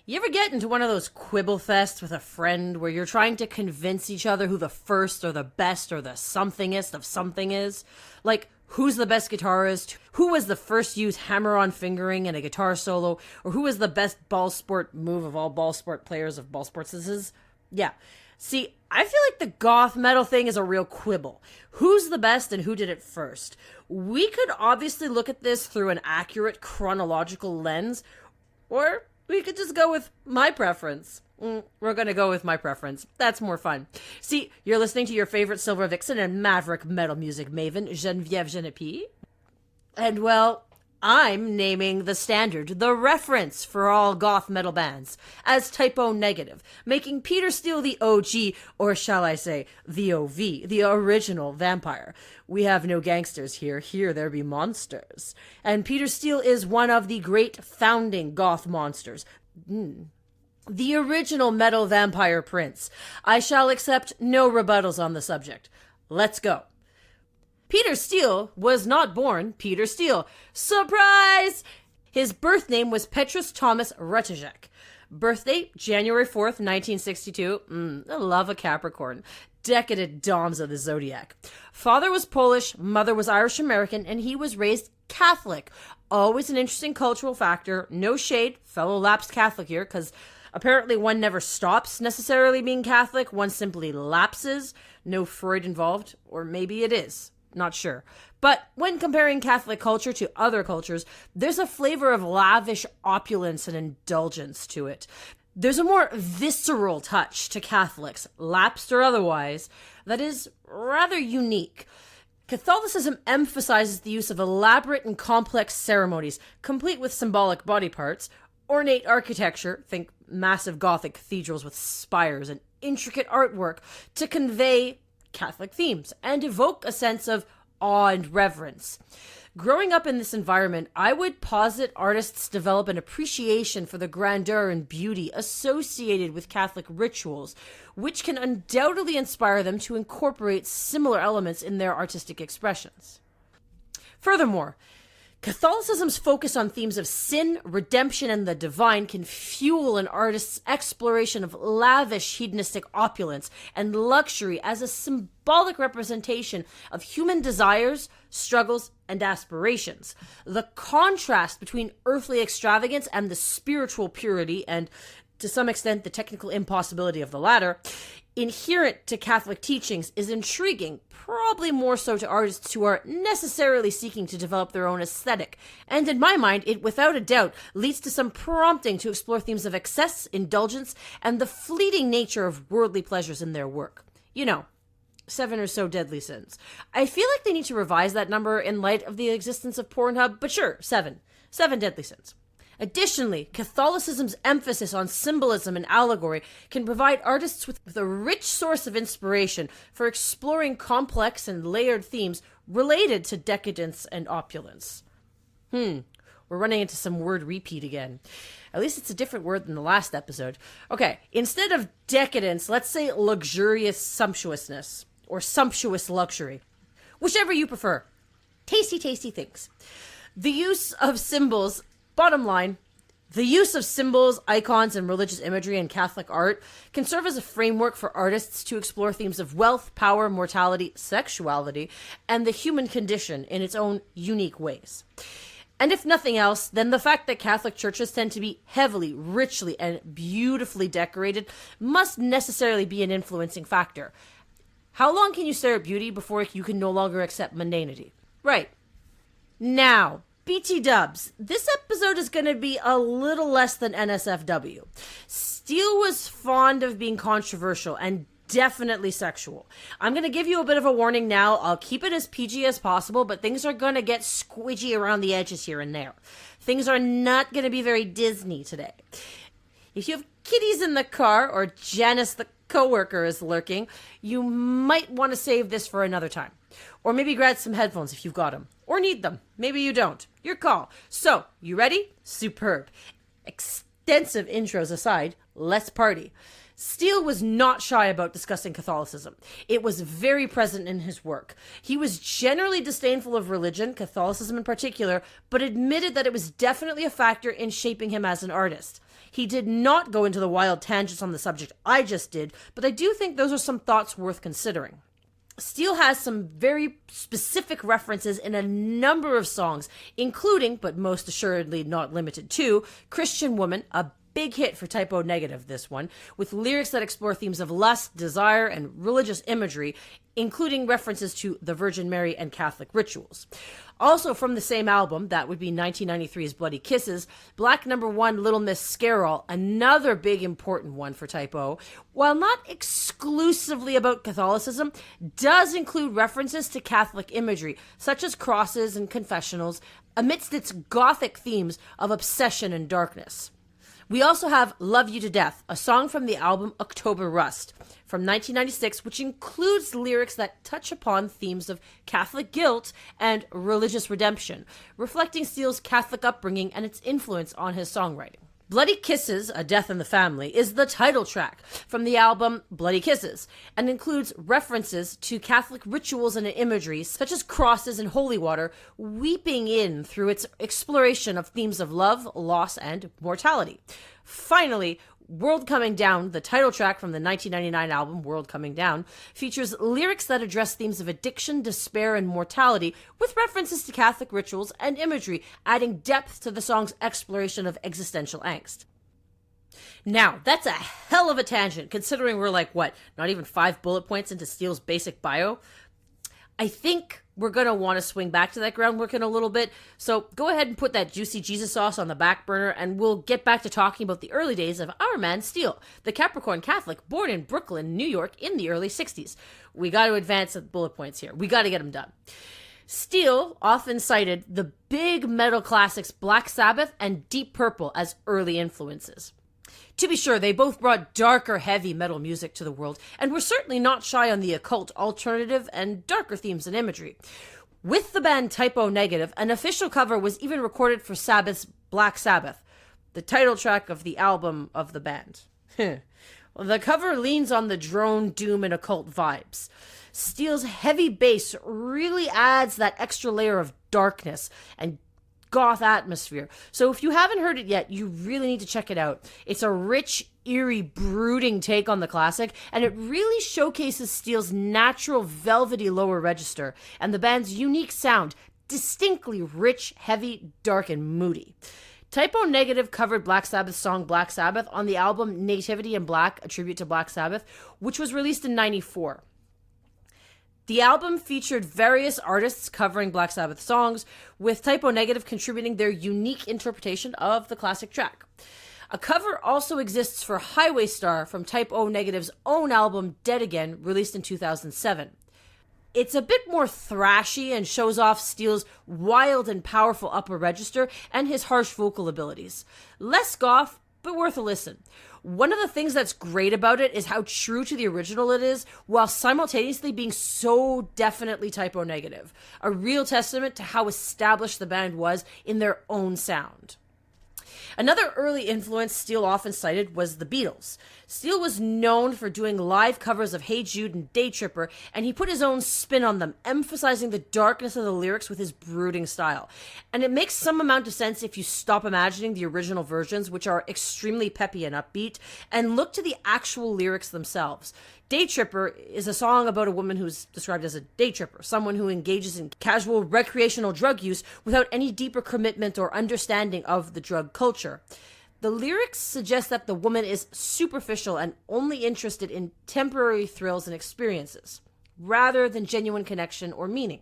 You ever get into one of those quibble fests with a friend where you're trying to convince each other who the first or the best or the somethingest of something is? Like, who's the best guitarist? Who was the first to use hammer-on fingering in a guitar solo? Or who was the best ball sport move of all ball sport players of ball sports? Yeah. See, I feel like the goth metal thing is a real quibble. Who's the best and who did it first? We could obviously look at this through an accurate chronological lens, or we could just go with my preference. We're going to go with my preference. That's more fun. See, you're listening to your favorite Silver Vixen and maverick metal music maven, Geneviève Genepi. And, well, I'm naming the standard, the reference for all goth metal bands, as typo negative, making Peter Steele the OG, or shall I say, the OV, the original vampire. We have no gangsters here there be monsters. And Peter Steele is one of the great founding goth monsters. The original metal vampire prince. I shall accept no rebuttals on the subject. Let's go. Peter Steele was not born Peter Steele. Surprise! His birth name was Petrus Thomas Retejek. Birthday, January 4th, 1962. I love a Capricorn. Decadent doms of the zodiac. Father was Polish, mother was Irish-American, and he was raised Catholic. Always an interesting cultural factor. No shade, fellow lapsed Catholic here, because apparently one never stops necessarily being Catholic. One simply lapses. No Freud involved, or maybe it is. Not sure. But when comparing Catholic culture to other cultures, there's a flavor of lavish opulence and indulgence to it. There's a more visceral touch to Catholics, lapsed or otherwise, that is rather unique. Catholicism emphasizes the use of elaborate and complex ceremonies, complete with symbolic body parts, ornate architecture, think massive Gothic cathedrals with spires and intricate artwork, to convey Catholic themes and evoke a sense of awe and reverence. Growing up in this environment, I would posit artists develop an appreciation for the grandeur and beauty associated with Catholic rituals, which can undoubtedly inspire them to incorporate similar elements in their artistic expressions. Furthermore, Catholicism's focus on themes of sin, redemption, and the divine can fuel an artist's exploration of lavish hedonistic opulence and luxury as a symbolic representation of human desires, struggles, and aspirations. The contrast between earthly extravagance and the spiritual purity, and to some extent the technical impossibility of the latter, inherent to Catholic teachings is intriguing, probably more so to artists who are necessarily seeking to develop their own aesthetic. And in my mind, it without a doubt leads to some prompting to explore themes of excess, indulgence, and the fleeting nature of worldly pleasures in their work. 7 or so deadly sins. I feel like they need to revise that number in light of the existence of Pornhub, but sure, 7. 7 deadly sins. Additionally, Catholicism's emphasis on symbolism and allegory can provide artists with a rich source of inspiration for exploring complex and layered themes related to decadence and opulence. We're running into some word repeat again. At least it's a different word than the last episode. Okay, instead of decadence, let's say luxurious sumptuousness, or sumptuous luxury. Whichever you prefer. Tasty, tasty things. The use of symbols. Bottom line, the use of symbols, icons, and religious imagery in Catholic art can serve as a framework for artists to explore themes of wealth, power, mortality, sexuality, and the human condition in its own unique ways. And if nothing else, then the fact that Catholic churches tend to be heavily, richly, and beautifully decorated must necessarily be an influencing factor. How long can you stare at beauty before you can no longer accept mundanity? Right. Now, BT dubs, this episode is going to be a little less than NSFW. Steele was fond of being controversial and definitely sexual. I'm going to give you a bit of a warning now. I'll keep it as PG as possible, but things are going to get squidgy around the edges here and there. Things are not going to be very Disney today. If you have kitties in the car, or Janice the coworker is lurking, you might want to save this for another time. Or maybe grab some headphones if you've got them. Or need them. Maybe you don't. Your call. So, you ready? Superb. Extensive intros aside, let's party. Steele was not shy about discussing Catholicism. It was very present in his work. He was generally disdainful of religion, Catholicism in particular, but admitted that it was definitely a factor in shaping him as an artist. He did not go into the wild tangents on the subject I just did, but I do think those are some thoughts worth considering. Steele has some very specific references in a number of songs, including, but most assuredly not limited to, Christian Woman, a big hit for Type O Negative, this one, with lyrics that explore themes of lust, desire, and religious imagery, including references to the Virgin Mary and Catholic rituals. Also from the same album, that would be 1993's Bloody Kisses, Black No. 1 Little Miss Scarol, another big important one for Type O, while not exclusively about Catholicism, does include references to Catholic imagery, such as crosses and confessionals, amidst its gothic themes of obsession and darkness. We also have Love You to Death, a song from the album October Rust from 1996, which includes lyrics that touch upon themes of Catholic guilt and religious redemption, reflecting Steele's Catholic upbringing and its influence on his songwriting. Bloody Kisses, A Death in the Family, is the title track from the album Bloody Kisses and includes references to Catholic rituals and imagery such as crosses and holy water, weeping in through its exploration of themes of love, loss, and mortality. Finally, World Coming Down, the title track from the 1999 album World Coming Down, features lyrics that address themes of addiction, despair, and mortality, with references to Catholic rituals and imagery, adding depth to the song's exploration of existential angst. Now, that's a hell of a tangent, considering we're not even 5 bullet points into Steele's basic bio. I think we're going to want to swing back to that groundwork in a little bit, so go ahead and put that juicy Jesus sauce on the back burner, and we'll get back to talking about the early days of our man Steele, the Capricorn Catholic born in Brooklyn, New York in the early 60s. We got to advance the bullet points here. We got to get them done. Steele often cited the big metal classics Black Sabbath and Deep Purple as early influences. To be sure, they both brought darker, heavy metal music to the world, and were certainly not shy on the occult, alternative, and darker themes and imagery. With the band Type O Negative, an official cover was even recorded for Sabbath's Black Sabbath, the title track of the album of the band. The cover leans on the drone, doom, and occult vibes. Steele's heavy bass really adds that extra layer of darkness and goth atmosphere. So if you haven't heard it yet, you really need to check it out. It's a rich, eerie, brooding take on the classic, and it really showcases Steele's natural velvety lower register and the band's unique sound, distinctly rich, heavy, dark, and moody. Type O Negative covered Black Sabbath's song Black Sabbath on the album Nativity in Black, a tribute to Black Sabbath, which was released in '94. The album featured various artists covering Black Sabbath songs, with Type O Negative contributing their unique interpretation of the classic track. A cover also exists for Highway Star from Type O Negative's own album Dead Again, released in 2007. It's a bit more thrashy and shows off Steele's wild and powerful upper register and his harsh vocal abilities. Less goth, but worth a listen. One of the things that's great about it is how true to the original it is, while simultaneously being so definitely Type O Negative. A real testament to how established the band was in their own sound. Another early influence Steele often cited was the Beatles. Steele was known for doing live covers of Hey Jude and Day Tripper, and he put his own spin on them, emphasizing the darkness of the lyrics with his brooding style. And it makes some amount of sense if you stop imagining the original versions, which are extremely peppy and upbeat, and look to the actual lyrics themselves. Day Tripper is a song about a woman who's described as a day tripper, someone who engages in casual recreational drug use without any deeper commitment or understanding of the drug culture. The lyrics suggest that the woman is superficial and only interested in temporary thrills and experiences, rather than genuine connection or meaning.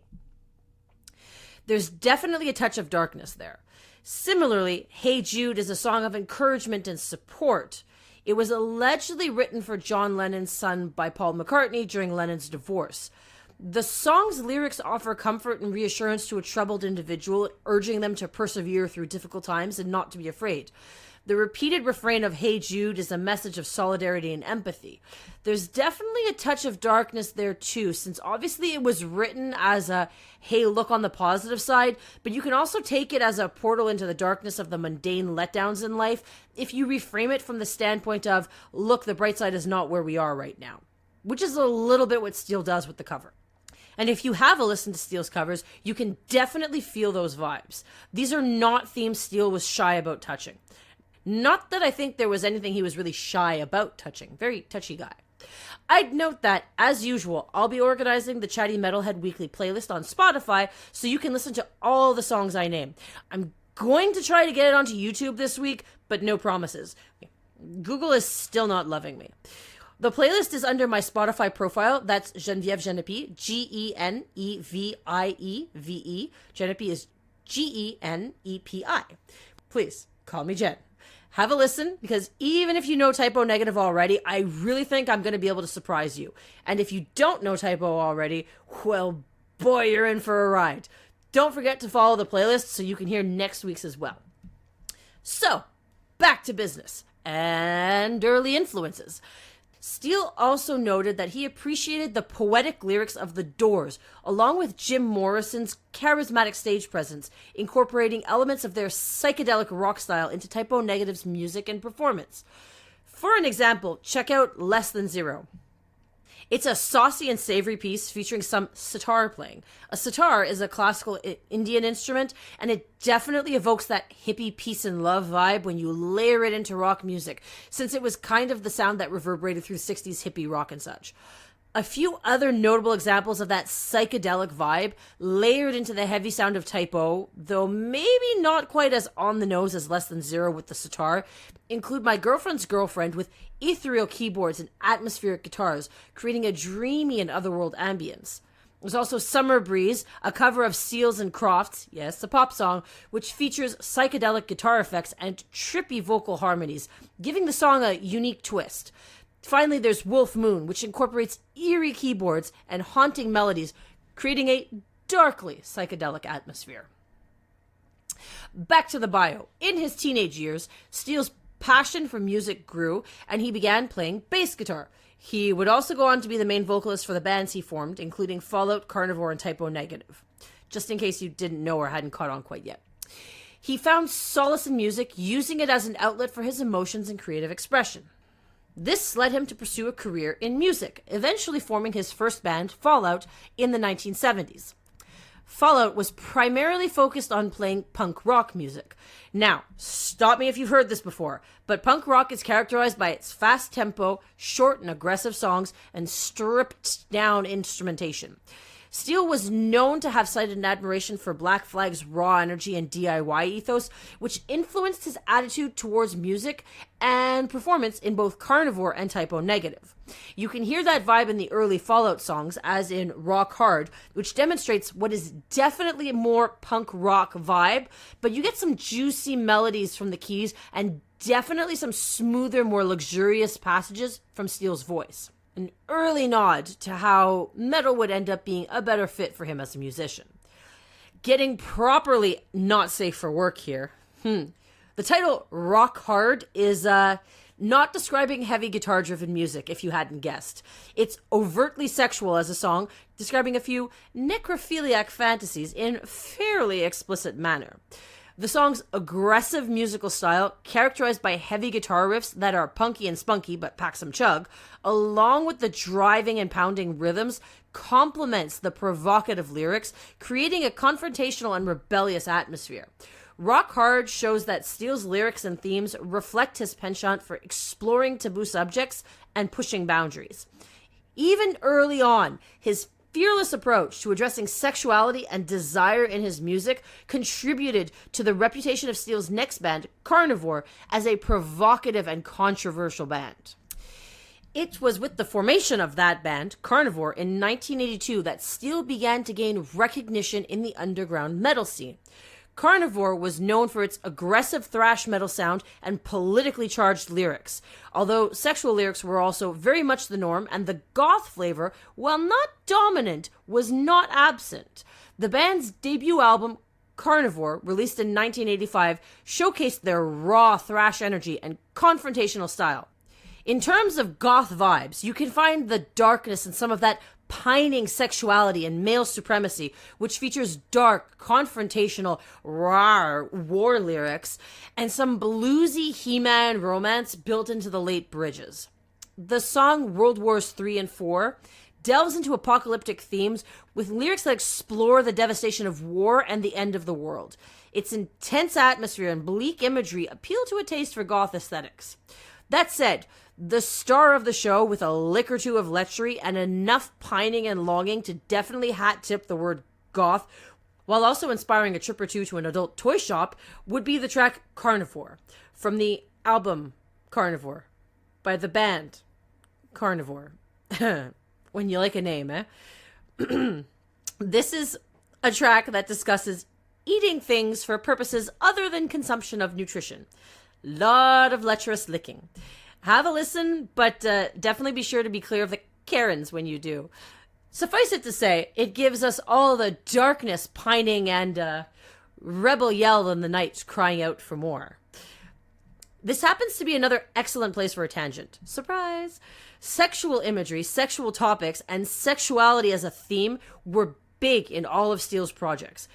There's definitely a touch of darkness there. Similarly, Hey Jude is a song of encouragement and support. It was allegedly written for John Lennon's son by Paul McCartney during Lennon's divorce. The song's lyrics offer comfort and reassurance to a troubled individual, urging them to persevere through difficult times and not to be afraid. The repeated refrain of Hey Jude is a message of solidarity and empathy. There's definitely a touch of darkness there too, since obviously it was written as a, hey, look on the positive side, but you can also take it as a portal into the darkness of the mundane letdowns in life if you reframe it from the standpoint of, look, the bright side is not where we are right now, which is a little bit what Steele does with the cover. And if you have a listen to Steele's covers, you can definitely feel those vibes. These are not themes Steele was shy about touching. Not that I think there was anything he was really shy about touching. Very touchy guy. I'd note that, as usual, I'll be organizing the Chatty Metalhead Weekly playlist on Spotify so you can listen to all the songs I name. I'm going to try to get it onto YouTube this week, but no promises. Google is still not loving me. The playlist is under my Spotify profile. That's Genevieve Genepi, Genevieve. Genepi is Genepi. Please, call me Jen. Have a listen, because even if you know Typo Negative already, I really think I'm going to be able to surprise you. And if you don't know Typo already, well, boy, you're in for a ride. Don't forget to follow the playlist so you can hear next week's as well. So, back to business and early influences. Steele also noted that he appreciated the poetic lyrics of The Doors, along with Jim Morrison's charismatic stage presence, incorporating elements of their psychedelic rock style into Typo Negative's music and performance. For an example, check out Less Than Zero. It's a saucy and savory piece featuring some sitar playing. A sitar is a classical Indian instrument, and it definitely evokes that hippie peace and love vibe when you layer it into rock music, since it was kind of the sound that reverberated through 60s hippie rock and such. A few other notable examples of that psychedelic vibe layered into the heavy sound of Typo, though maybe not quite as on the nose as Less Than Zero with the sitar, include My Girlfriend's Girlfriend with ethereal keyboards and atmospheric guitars, creating a dreamy and otherworld ambience. There's also Summer Breeze, a cover of Seals and Crofts, yes, a pop song, which features psychedelic guitar effects and trippy vocal harmonies, giving the song a unique twist. Finally, there's Wolf Moon, which incorporates eerie keyboards and haunting melodies, creating a darkly psychedelic atmosphere. Back to the bio. In his teenage years, Steele's passion for music grew, and he began playing bass guitar. He would also go on to be the main vocalist for the bands he formed, including Fallout, Carnivore, and Typo Negative. Just in case you didn't know or hadn't caught on quite yet. He found solace in music, using it as an outlet for his emotions and creative expression. This led him to pursue a career in music, eventually forming his first band, Fallout, in the 1970s. Fallout was primarily focused on playing punk rock music. Now, stop me if you've heard this before, but punk rock is characterized by its fast tempo, short and aggressive songs, and stripped down instrumentation. Steele was known to have cited an admiration for Black Flag's raw energy and DIY ethos, which influenced his attitude towards music and performance in both Carnivore and Typo Negative. You can hear that vibe in the early Fallout songs, as in Rock Hard, which demonstrates what is definitely a more punk rock vibe, but you get some juicy melodies from the keys and definitely some smoother, more luxurious passages from Steele's voice. An early nod to how metal would end up being a better fit for him as a musician. Getting properly not safe for work here. The title Rock Hard is not describing heavy guitar-driven music, if you hadn't guessed. It's overtly sexual as a song, describing a few necrophiliac fantasies in fairly explicit manner. The song's aggressive musical style, characterized by heavy guitar riffs that are punky and spunky but pack some chug, along with the driving and pounding rhythms, complements the provocative lyrics, creating a confrontational and rebellious atmosphere. Rock Hard shows that Steele's lyrics and themes reflect his penchant for exploring taboo subjects and pushing boundaries. Even early on, his fearless approach to addressing sexuality and desire in his music contributed to the reputation of Steele's next band, Carnivore, as a provocative and controversial band. It was with the formation of that band, Carnivore, in 1982 that Steele began to gain recognition in the underground metal scene. Carnivore was known for its aggressive thrash metal sound and politically charged lyrics, although sexual lyrics were also very much the norm, and the goth flavor, while not dominant, was not absent. The band's debut album, Carnivore, released in 1985, showcased their raw thrash energy and confrontational style. In terms of goth vibes, you can find the darkness in some of that pining sexuality and male supremacy, which features dark, confrontational, raw war lyrics, and some bluesy He-Man romance built into the late bridges. The song World Wars III and IV delves into apocalyptic themes with lyrics that explore the devastation of war and the end of the world. Its intense atmosphere and bleak imagery appeal to a taste for goth aesthetics. That said, the star of the show, with a lick or two of lechery and enough pining and longing to definitely hat-tip the word goth, while also inspiring a trip or two to an adult toy shop, would be the track Carnivore, from the album Carnivore, by the band Carnivore. When you like a name, eh? This is a track that discusses eating things for purposes other than consumption of nutrition. Lot of lecherous licking. Have a listen, but definitely be sure to be clear of the Karens when you do. Suffice it to say, it gives us all the darkness, pining, and rebel yell in the night crying out for more. This happens to be another excellent place for a tangent. Surprise! Sexual imagery, sexual topics, and sexuality as a theme were big in all of Steele's projects.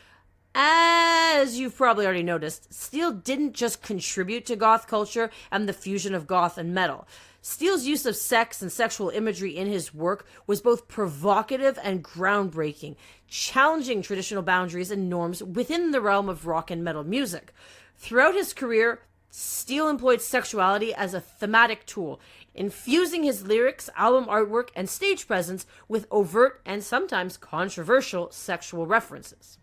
As you've probably already noticed, Steele didn't just contribute to goth culture and the fusion of goth and metal. Steele's use of sex and sexual imagery in his work was both provocative and groundbreaking, challenging traditional boundaries and norms within the realm of rock and metal music. Throughout his career, Steele employed sexuality as a thematic tool, infusing his lyrics, album artwork, and stage presence with overt and sometimes controversial sexual references.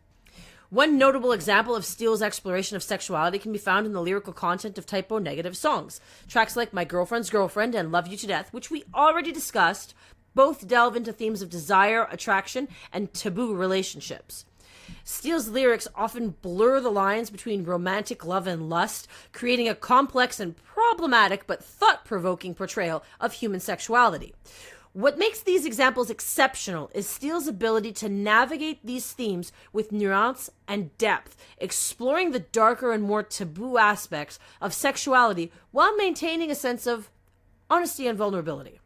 One notable example of Steele's exploration of sexuality can be found in the lyrical content of Type O Negative songs. Tracks like My Girlfriend's Girlfriend and Love You to Death, which we already discussed, both delve into themes of desire, attraction, and taboo relationships. Steele's lyrics often blur the lines between romantic love and lust, creating a complex and problematic but thought-provoking portrayal of human sexuality. What makes these examples exceptional is Steele's ability to navigate these themes with nuance and depth, exploring the darker and more taboo aspects of sexuality while maintaining a sense of honesty and vulnerability.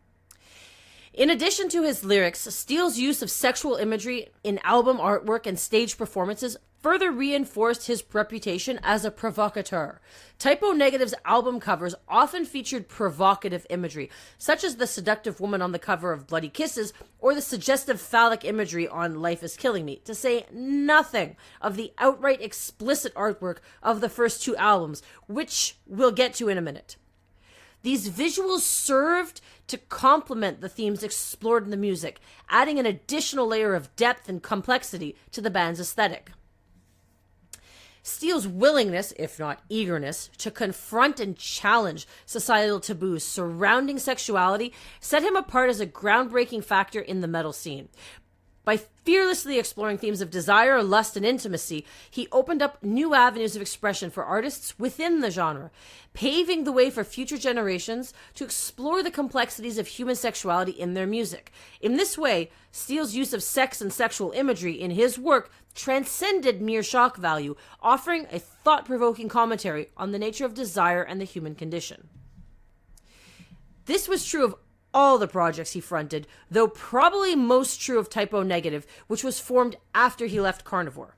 In addition to his lyrics, Steele's use of sexual imagery in album artwork and stage performances further reinforced his reputation as a provocateur. Type O Negative's album covers often featured provocative imagery, such as the seductive woman on the cover of Bloody Kisses or the suggestive phallic imagery on Life is Killing Me, to say nothing of the outright explicit artwork of the first two albums, which we'll get to in a minute. These visuals served to complement the themes explored in the music, adding an additional layer of depth and complexity to the band's aesthetic. Steele's willingness, if not eagerness, to confront and challenge societal taboos surrounding sexuality set him apart as a groundbreaking factor in the metal scene. By fearlessly exploring themes of desire, lust, and intimacy, he opened up new avenues of expression for artists within the genre, paving the way for future generations to explore the complexities of human sexuality in their music. In this way, Steele's use of sex and sexual imagery in his work transcended mere shock value, offering a thought-provoking commentary on the nature of desire and the human condition. This was true of all the projects he fronted, though probably most true of Type O Negative, which was formed after he left Carnivore.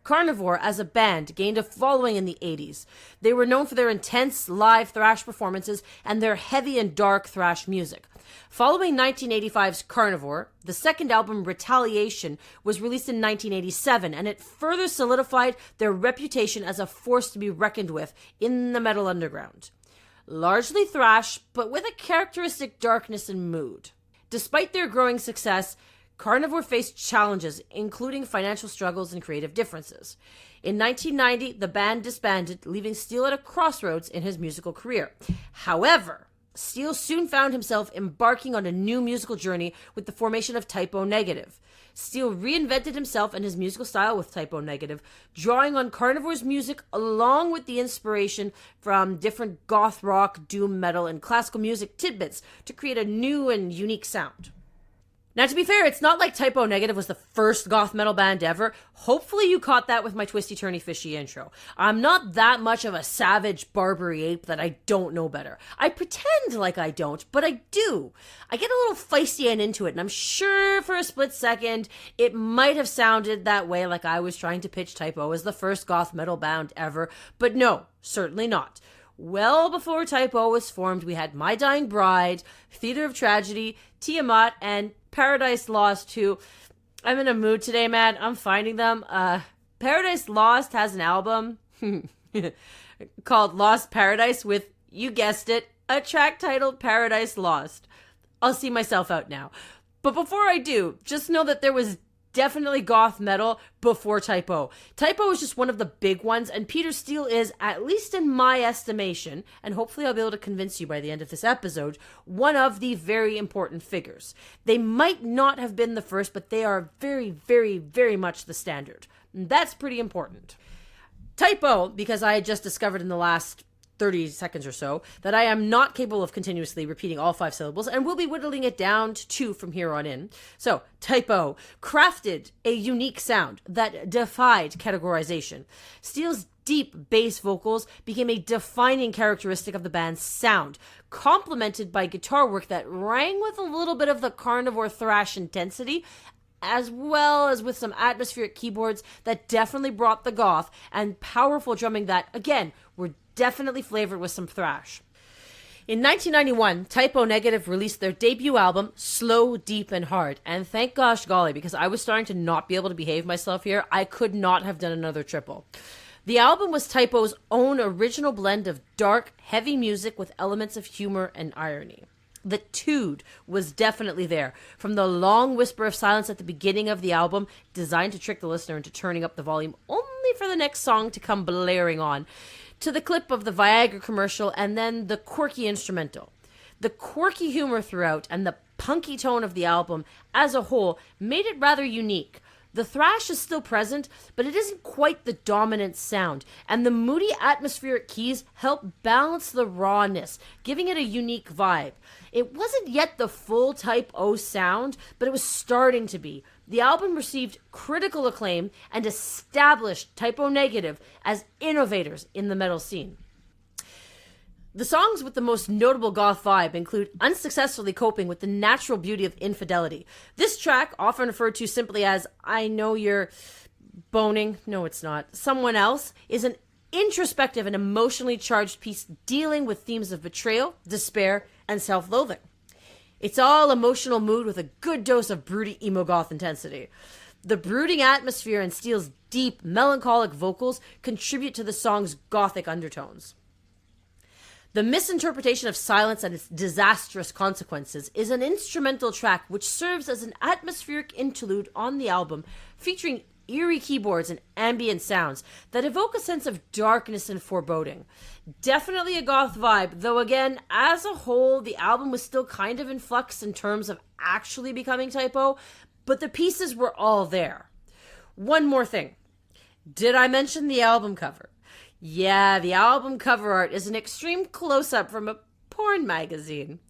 Carnivore, as a band, gained a following in the 80s. They were known for their intense live thrash performances and their heavy and dark thrash music. Following 1985's Carnivore, the second album, Retaliation, was released in 1987, and it further solidified their reputation as a force to be reckoned with in the metal underground. Largely thrash, but with a characteristic darkness and mood. Despite their growing success, Carnivore faced challenges, including financial struggles and creative differences. In 1990, the band disbanded, leaving Steele at a crossroads in his musical career. However, Steele soon found himself embarking on a new musical journey with the formation of Type O Negative. Steele reinvented himself and his musical style with Type O Negative, drawing on Carnivore's music along with the inspiration from different goth rock, doom metal, and classical music tidbits to create a new and unique sound. Now, to be fair, it's not like Type O Negative was the first goth metal band ever. Hopefully you caught that with my twisty, turny, fishy intro. I'm not that much of a savage Barbary ape that I don't know better. I pretend like I don't, but I do. I get a little feisty and into it, and I'm sure for a split second it might have sounded that way, like I was trying to pitch Type O as the first goth metal band ever, but no, certainly not. Well before Type O was formed, we had My Dying Bride, Theater of Tragedy, Tiamat, and Paradise Lost, who... I'm in a mood today, man. I'm finding them. Paradise Lost has an album called Lost Paradise with, you guessed it, a track titled Paradise Lost. I'll see myself out now. But before I do, just know that there was definitely goth metal before Type O. Type O is just one of the big ones, and Peter Steele is, at least in my estimation, and hopefully I'll be able to convince you by the end of this episode, one of the very important figures. They might not have been the first, but they are very, very, very much the standard. And that's pretty important. Type O, because I had just discovered in the last 30 seconds or so that I am not capable of continuously repeating all 5 syllables and will be whittling it down to 2 from here on in. So, Type O crafted a unique sound that defied categorization. Steele's deep bass vocals became a defining characteristic of the band's sound, complemented by guitar work that rang with a little bit of the Carnivore thrash intensity, as well as with some atmospheric keyboards that definitely brought the goth, and powerful drumming that, again, were definitely flavored with some thrash. In 1991, Type O Negative released their debut album, Slow, Deep, and Hard. And thank gosh golly, because I was starting to not be able to behave myself here, I could not have done another triple. The album was Type O's own original blend of dark, heavy music with elements of humor and irony. The tude was definitely there, from the long whisper of silence at the beginning of the album, designed to trick the listener into turning up the volume only for the next song to come blaring on, to the clip of the Viagra commercial and then the quirky instrumental. The quirky humor throughout and the punky tone of the album as a whole made it rather unique. The thrash is still present, but it isn't quite the dominant sound, and the moody atmospheric keys help balance the rawness, giving it a unique vibe. It wasn't yet the full Type O sound, but it was starting to be. The album received critical acclaim and established Type O Negative as innovators in the metal scene. The songs with the most notable goth vibe include Unsuccessfully Coping with the Natural Beauty of Infidelity. This track, often referred to simply as I Know You're Boning, no it's not, Someone Else, is an introspective and emotionally charged piece dealing with themes of betrayal, despair, and self-loathing. It's all emotional mood with a good dose of broody emo goth intensity. The brooding atmosphere and Steele's deep, melancholic vocals contribute to the song's gothic undertones. The Misinterpretation of Silence and Its Disastrous Consequences is an instrumental track which serves as an atmospheric interlude on the album, featuring eerie keyboards and ambient sounds that evoke a sense of darkness and foreboding. Definitely a goth vibe, though again, as a whole, the album was still kind of in flux in terms of actually becoming Type O, but the pieces were all there. One more thing. Did I mention the album cover? Yeah, the album cover art is an extreme close-up from a porn magazine.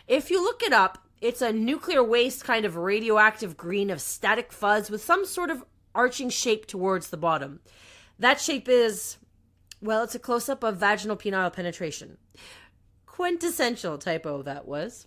If you look it up, it's a nuclear waste kind of radioactive green of static fuzz with some sort of arching shape towards the bottom. That shape is, well, it's a close-up of vaginal penile penetration. Quintessential Type O, that was.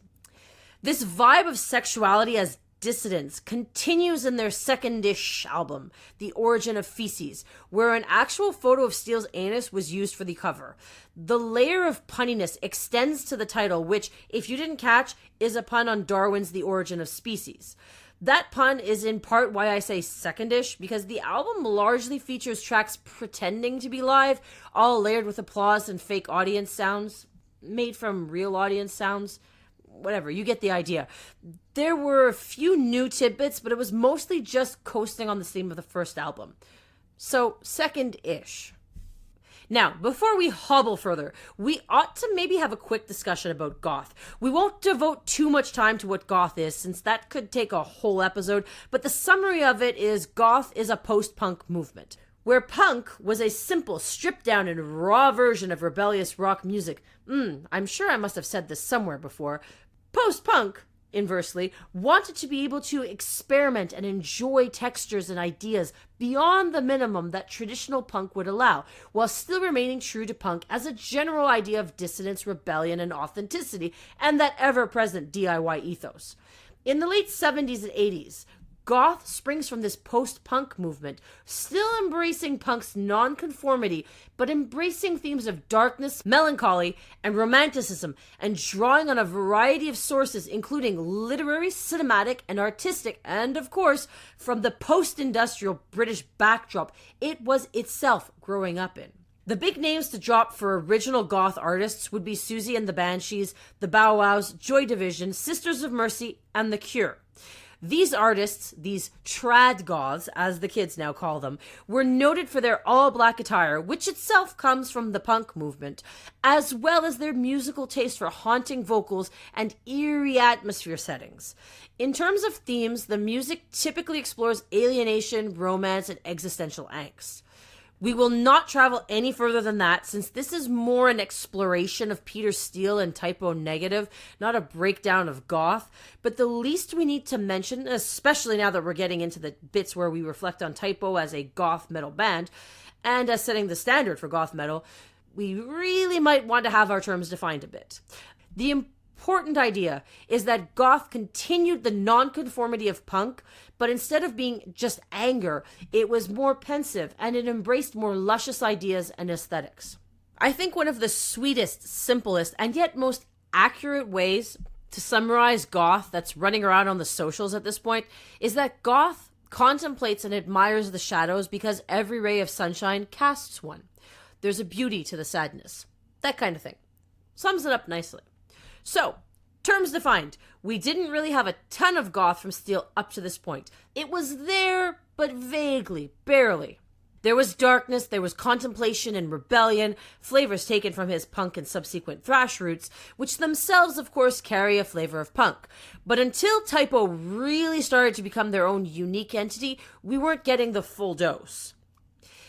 This vibe of sexuality as dissidence continues in their second-ish album, The Origin of Feces, where an actual photo of Steele's anus was used for the cover. The layer of punniness extends to the title, which, if you didn't catch, is a pun on Darwin's The Origin of Species. That pun is in part why I say second-ish, because the album largely features tracks pretending to be live, all layered with applause and fake audience sounds, made from real audience sounds. Whatever, you get the idea. There were a few new tidbits, but it was mostly just coasting on the theme of the first album. So, second-ish. Now, before we hobble further, we ought to maybe have a quick discussion about goth. We won't devote too much time to what goth is, since that could take a whole episode, but the summary of it is goth is a post-punk movement. Where punk was a simple, stripped-down and raw version of rebellious rock music. I'm sure I must have said this somewhere before. Post-punk, inversely, wanted to be able to experiment and enjoy textures and ideas beyond the minimum that traditional punk would allow, while still remaining true to punk as a general idea of dissonance, rebellion, and authenticity, and that ever-present DIY ethos. In the late 70s and 80s, goth springs from this post-punk movement, still embracing punk's non-conformity, but embracing themes of darkness, melancholy, and romanticism, and drawing on a variety of sources, including literary, cinematic, and artistic, and of course, from the post-industrial British backdrop it was itself growing up in. The big names to drop for original goth artists would be Susie and the Banshees, the Bow Wows, Joy Division, Sisters of Mercy, and The Cure. These artists, these trad goths, as the kids now call them, were noted for their all-black attire, which itself comes from the punk movement, as well as their musical taste for haunting vocals and eerie atmosphere settings. In terms of themes, the music typically explores alienation, romance, and existential angst. We will not travel any further than that, since this is more an exploration of Peter Steele and Typo Negative, not a breakdown of goth. But the least we need to mention, especially now that we're getting into the bits where we reflect on Typo as a goth metal band, and as setting the standard for goth metal, we really might want to have our terms defined a bit. The important idea is that goth continued the nonconformity of punk, but instead of being just anger, it was more pensive and it embraced more luscious ideas and aesthetics. I think one of the sweetest, simplest, and yet most accurate ways to summarize goth that's running around on the socials at this point is that goth contemplates and admires the shadows because every ray of sunshine casts one. There's a beauty to the sadness. That kind of thing. Sums it up nicely. So, terms defined. We didn't really have a ton of goth from Steele up to this point. It was there, but vaguely, barely. There was darkness, there was contemplation and rebellion, flavors taken from his punk and subsequent thrash roots, which themselves, of course, carry a flavor of punk. But until Typo really started to become their own unique entity, we weren't getting the full dose.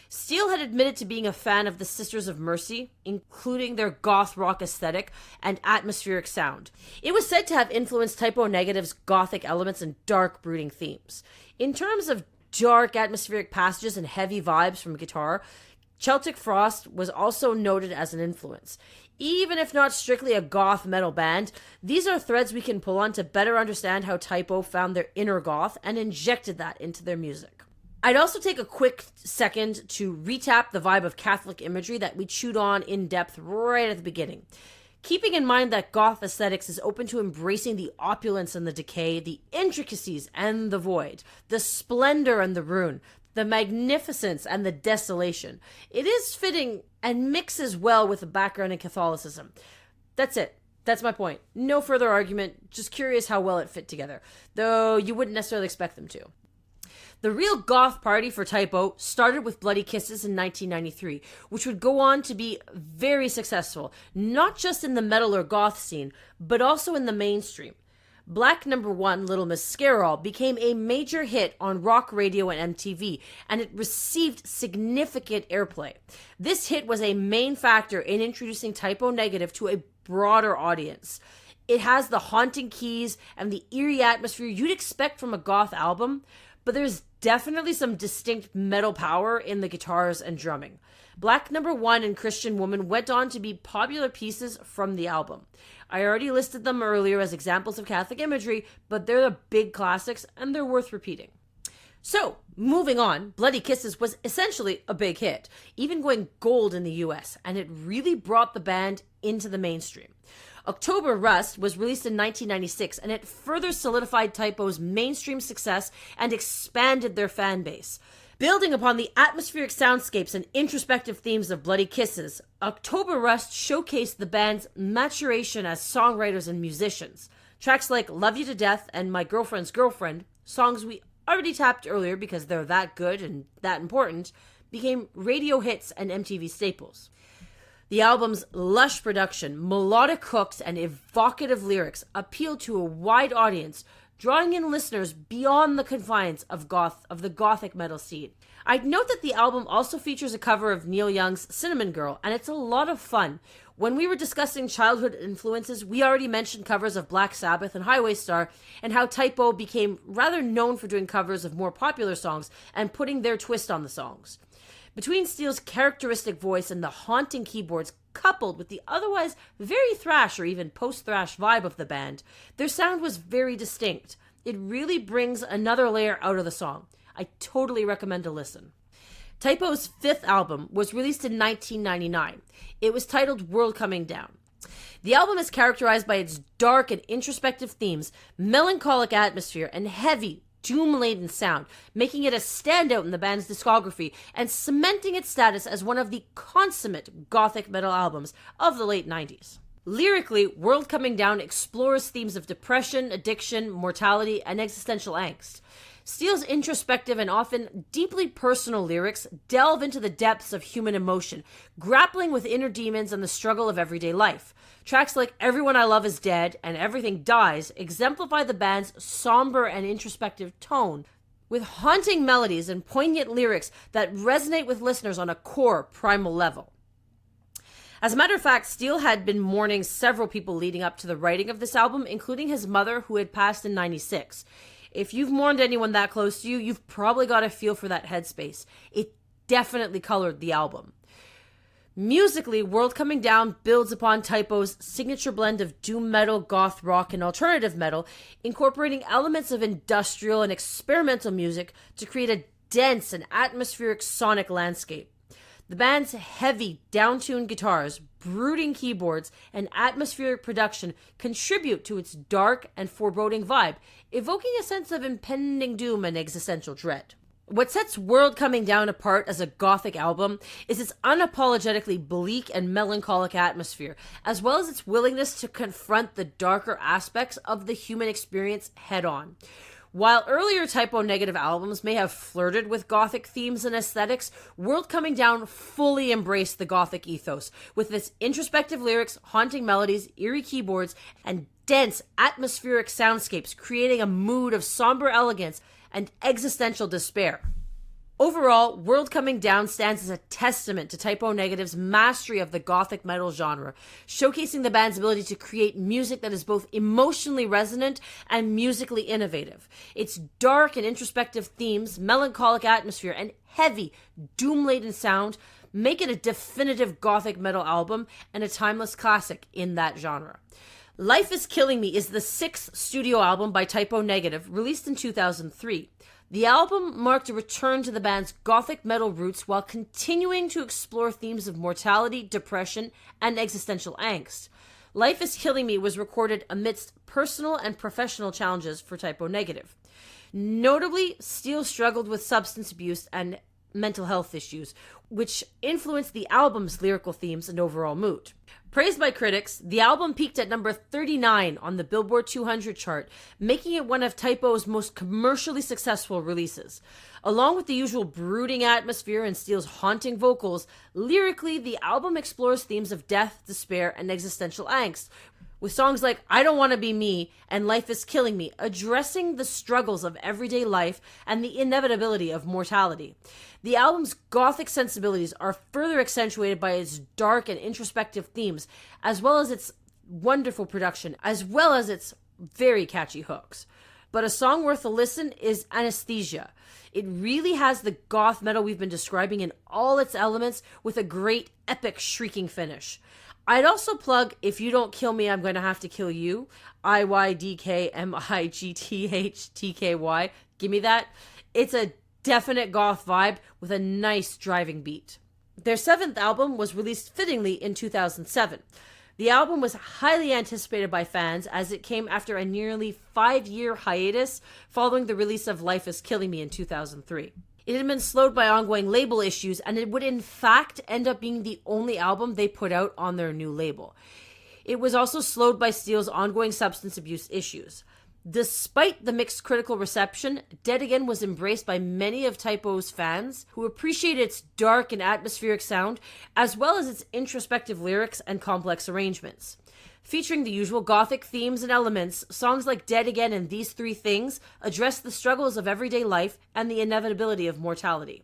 Steele had admitted to being a fan of the Sisters of Mercy, including their goth rock aesthetic and atmospheric sound. It was said to have influenced Typo Negative's gothic elements and dark, brooding themes. In terms of dark atmospheric passages and heavy vibes from guitar, Celtic Frost was also noted as an influence. Even if not strictly a goth metal band, these are threads we can pull on to better understand how Typo found their inner goth and injected that into their music. I'd also take a quick second to retap the vibe of Catholic imagery that we chewed on in depth right at the beginning. Keeping in mind that goth aesthetics is open to embracing the opulence and the decay, the intricacies and the void, the splendor and the ruin, the magnificence and the desolation. It is fitting and mixes well with the background in Catholicism. That's it. That's my point. No further argument, just curious how well it fit together, though you wouldn't necessarily expect them to. The real goth party for Typo started with Bloody Kisses in 1993, which would go on to be very successful, not just in the metal or goth scene, but also in the mainstream. Black No. 1, Little Miss Scarall, became a major hit on rock radio and MTV, and it received significant airplay. This hit was a main factor in introducing Typo Negative to a broader audience. It has the haunting keys and the eerie atmosphere you'd expect from a goth album, but there's definitely some distinct metal power in the guitars and drumming. Black No. 1 and Christian Woman went on to be popular pieces from the album. I already listed them earlier as examples of Catholic imagery, but they're the big classics and they're worth repeating. So, moving on, Bloody Kisses was essentially a big hit, even going gold in the US, and it really brought the band into the mainstream. October Rust was released in 1996, and it further solidified Typo's mainstream success and expanded their fan base. Building upon the atmospheric soundscapes and introspective themes of Bloody Kisses, October Rust showcased the band's maturation as songwriters and musicians. Tracks like Love You to Death and My Girlfriend's Girlfriend, songs we already tapped earlier because they're that good and that important, became radio hits and MTV staples. The album's lush production, melodic hooks, and evocative lyrics appealed to a wide audience, drawing in listeners beyond the confines of the gothic metal scene. I'd note that the album also features a cover of Neil Young's Cinnamon Girl, and it's a lot of fun. When we were discussing childhood influences, we already mentioned covers of Black Sabbath and Highway Star, and how Typo became rather known for doing covers of more popular songs and putting their twist on the songs. Between Steele's characteristic voice and the haunting keyboards, coupled with the otherwise very thrash or even post-thrash vibe of the band, their sound was very distinct. It really brings another layer out of the song. I totally recommend a listen. Typo's fifth album was released in 1999. It was titled World Coming Down. The album is characterized by its dark and introspective themes, melancholic atmosphere, and heavy, doom-laden sound, making it a standout in the band's discography and cementing its status as one of the consummate gothic metal albums of the late 90s. Lyrically, World Coming Down explores themes of depression, addiction, mortality, and existential angst. Steele's introspective and often deeply personal lyrics delve into the depths of human emotion, grappling with inner demons and the struggle of everyday life. Tracks like Everyone I Love Is Dead and Everything Dies exemplify the band's somber and introspective tone, with haunting melodies and poignant lyrics that resonate with listeners on a core, primal level. As a matter of fact, Steele had been mourning several people leading up to the writing of this album, including his mother, who had passed in '96. If you've mourned anyone that close to you, you've probably got a feel for that headspace. It definitely colored the album. Musically, World Coming Down builds upon Typo's signature blend of doom metal, goth rock, and alternative metal, incorporating elements of industrial and experimental music to create a dense and atmospheric sonic landscape. The band's heavy, down-tuned guitars, brooding keyboards, and atmospheric production contribute to its dark and foreboding vibe, evoking a sense of impending doom and existential dread. What sets World Coming Down apart as a gothic album is its unapologetically bleak and melancholic atmosphere, as well as its willingness to confront the darker aspects of the human experience head-on. While earlier Typo Negative albums may have flirted with gothic themes and aesthetics, World Coming Down fully embraced the gothic ethos, with its introspective lyrics, haunting melodies, eerie keyboards, and dense atmospheric soundscapes, creating a mood of somber elegance and existential despair. Overall, World Coming Down stands as a testament to Typo Negative's mastery of the gothic metal genre, showcasing the band's ability to create music that is both emotionally resonant and musically innovative. Its dark and introspective themes, melancholic atmosphere, and heavy, doom-laden sound make it a definitive gothic metal album and a timeless classic in that genre. Life is Killing Me is the sixth studio album by Typo Negative, released in 2003. The album marked a return to the band's gothic metal roots while continuing to explore themes of mortality, depression, and existential angst. Life is Killing Me was recorded amidst personal and professional challenges for Typo Negative. Notably, Steele struggled with substance abuse and mental health issues, which influenced the album's lyrical themes and overall mood. Praised by critics, the album peaked at number 39 on the Billboard 200 chart, making it one of Typo's most commercially successful releases. Along with the usual brooding atmosphere and Steele's haunting vocals, lyrically, the album explores themes of death, despair, and existential angst, with songs like I Don't Want to Be Me and Life is Killing Me addressing the struggles of everyday life and the inevitability of mortality. The album's gothic sensibilities are further accentuated by its dark and introspective themes, as well as its wonderful production, as well as its very catchy hooks. But a song worth a listen is Anesthesia. It really has the goth metal we've been describing in all its elements, with a great epic shrieking finish. I'd also plug If You Don't Kill Me, I'm Going to Have to Kill You, IYDKMIGTHTKY. Give me that. It's a definite goth vibe with a nice driving beat. Their seventh album was released fittingly in 2007. The album was highly anticipated by fans as it came after a nearly 5-year hiatus following the release of Life is Killing Me in 2003. It had been slowed by ongoing label issues, and it would in fact end up being the only album they put out on their new label. It was also slowed by Steele's ongoing substance abuse issues. Despite the mixed critical reception, Dead Again was embraced by many of Typo's fans, who appreciated its dark and atmospheric sound, as well as its introspective lyrics and complex arrangements. Featuring the usual gothic themes and elements, songs like Dead Again and These Three Things address the struggles of everyday life and the inevitability of mortality.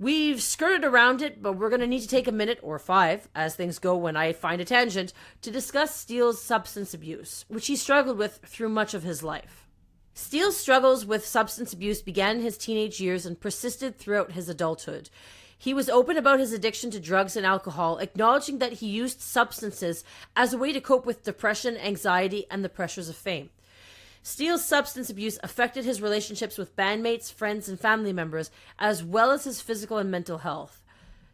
We've skirted around it, but we're going to need to take a minute, or 5, as things go when I find a tangent, to discuss Steele's substance abuse, which he struggled with through much of his life. Steele's struggles with substance abuse began in his teenage years and persisted throughout his adulthood. He was open about his addiction to drugs and alcohol, acknowledging that he used substances as a way to cope with depression, anxiety, and the pressures of fame. Steele's substance abuse affected his relationships with bandmates, friends, and family members, as well as his physical and mental health.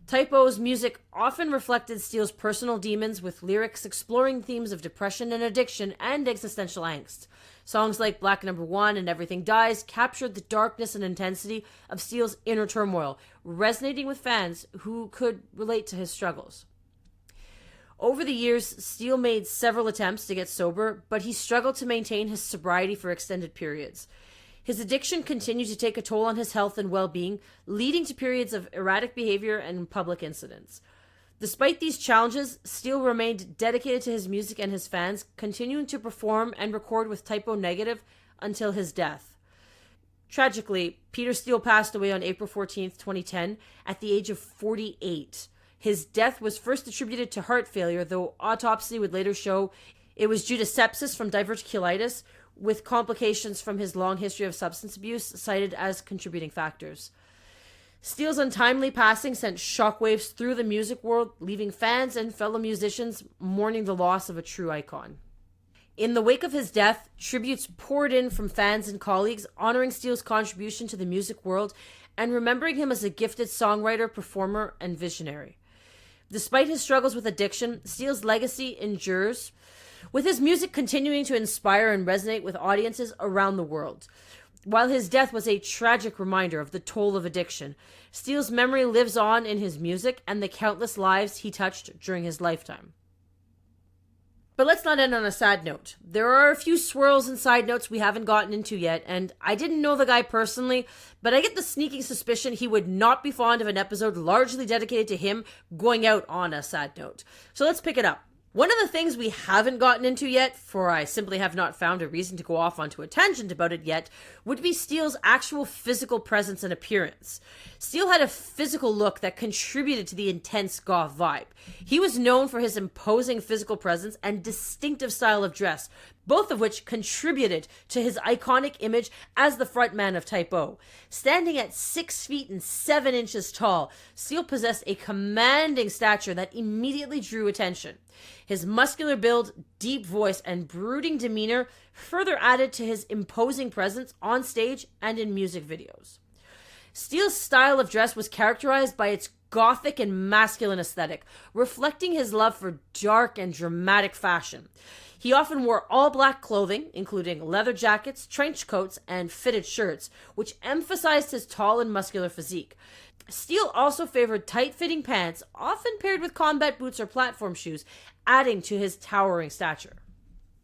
Type O's music often reflected Steele's personal demons, with lyrics exploring themes of depression and addiction and existential angst. Songs like Black Number One and Everything Dies captured the darkness and intensity of Steele's inner turmoil, resonating with fans who could relate to his struggles. Over the years, Steele made several attempts to get sober, but he struggled to maintain his sobriety for extended periods. His addiction continued to take a toll on his health and well-being, leading to periods of erratic behavior and public incidents. Despite these challenges, Steele remained dedicated to his music and his fans, continuing to perform and record with Type O Negative until his death. Tragically, Peter Steele passed away on April 14, 2010, at the age of 48. His death was first attributed to heart failure, though autopsy would later show it was due to sepsis from diverticulitis, with complications from his long history of substance abuse cited as contributing factors. Steele's untimely passing sent shockwaves through the music world, leaving fans and fellow musicians mourning the loss of a true icon. In the wake of his death, tributes poured in from fans and colleagues, honoring Steele's contribution to the music world and remembering him as a gifted songwriter, performer, and visionary. Despite his struggles with addiction, Steele's legacy endures, with his music continuing to inspire and resonate with audiences around the world. While his death was a tragic reminder of the toll of addiction, Steele's memory lives on in his music and the countless lives he touched during his lifetime. But let's not end on a sad note. There are a few swirls and side notes we haven't gotten into yet, and I didn't know the guy personally, but I get the sneaking suspicion he would not be fond of an episode largely dedicated to him going out on a sad note. So let's pick it up. One of the things we haven't gotten into yet, for I simply have not found a reason to go off onto a tangent about it yet, would be Steele's actual physical presence and appearance. Steele had a physical look that contributed to the intense goth vibe. He was known for his imposing physical presence and distinctive style of dress, both of which contributed to his iconic image as the frontman of Type O. Standing at 6 feet and 7 inches tall, Steele possessed a commanding stature that immediately drew attention. His muscular build, deep voice, and brooding demeanor further added to his imposing presence on stage and in music videos. Steele's style of dress was characterized by its gothic and masculine aesthetic, reflecting his love for dark and dramatic fashion. He often wore all black clothing, including leather jackets, trench coats, and fitted shirts, which emphasized his tall and muscular physique. Steele also favored tight-fitting pants, often paired with combat boots or platform shoes, adding to his towering stature.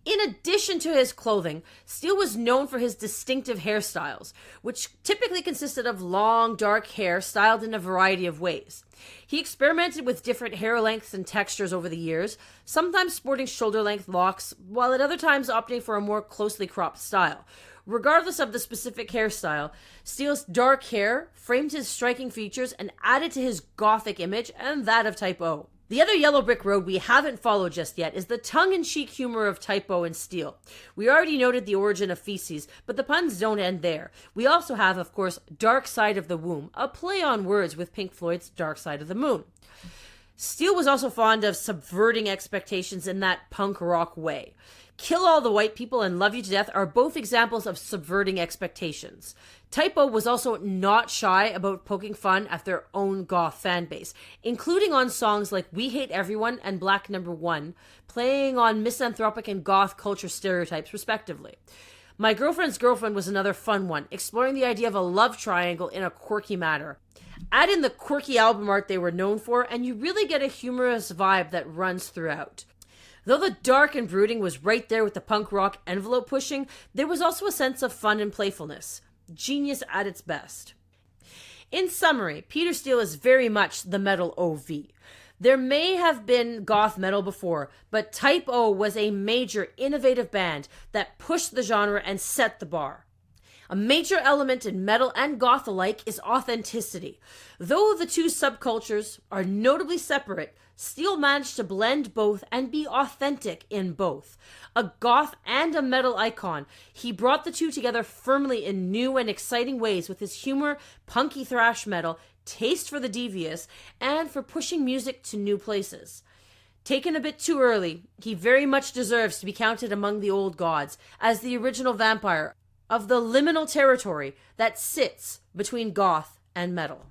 In addition to his clothing, Steele was known for his distinctive hairstyles, which typically consisted of long, dark hair styled in a variety of ways. He experimented with different hair lengths and textures over the years, sometimes sporting shoulder-length locks, while at other times opting for a more closely cropped style. Regardless of the specific hairstyle, Steele's dark hair framed his striking features and added to his gothic image and that of Type O. The other yellow brick road we haven't followed just yet is the tongue-in-cheek humor of Type O and Steele. We already noted the origin of feces, but the puns don't end there. We also have, of course, Dark Side of the Womb, a play on words with Pink Floyd's Dark Side of the Moon. Steele was also fond of subverting expectations in that punk rock way. Kill All the White People and Love You to Death are both examples of subverting expectations. Type O was also not shy about poking fun at their own goth fan base, including on songs like We Hate Everyone and Black Number One, playing on misanthropic and goth culture stereotypes, respectively. My Girlfriend's Girlfriend was another fun one, exploring the idea of a love triangle in a quirky manner. Add in the quirky album art they were known for, and you really get a humorous vibe that runs throughout. Though the dark and brooding was right there with the punk rock envelope pushing, there was also a sense of fun and playfulness. Genius at its best. In summary, Peter Steele is very much the metal OV. There may have been goth metal before, but Type O was a major innovative band that pushed the genre and set the bar. A major element in metal and goth alike is authenticity. Though the two subcultures are notably separate, Steele managed to blend both and be authentic in both. A goth and a metal icon, he brought the two together firmly in new and exciting ways with his humor, punky thrash metal, taste for the devious, and for pushing music to new places. Taken a bit too early, he very much deserves to be counted among the old gods as the original vampire of the liminal territory that sits between goth and metal.